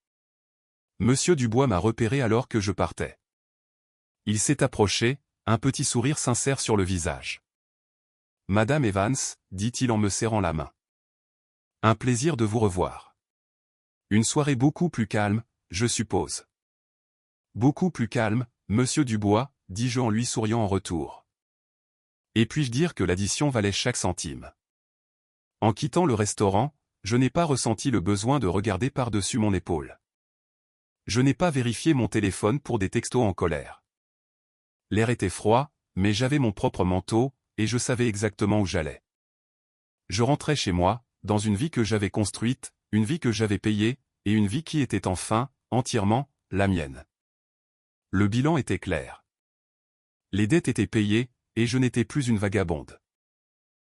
Monsieur Dubois m'a repéré alors que je partais. Il s'est approché, un petit sourire sincère sur le visage. Madame Evans, dit-il en me serrant la main. Un plaisir de vous revoir. Une soirée beaucoup plus calme, je suppose. Beaucoup plus calme, Monsieur Dubois, dis-je en lui souriant en retour. Et puis-je dire que l'addition valait chaque centime. En quittant le restaurant, je n'ai pas ressenti le besoin de regarder par-dessus mon épaule. Je n'ai pas vérifié mon téléphone pour des textos en colère. L'air était froid, mais j'avais mon propre manteau, et je savais exactement où j'allais. Je rentrais chez moi, dans une vie que j'avais construite, une vie que j'avais payée, et une vie qui était enfin, entièrement, la mienne. Le bilan était clair. Les dettes étaient payées, et je n'étais plus une vagabonde.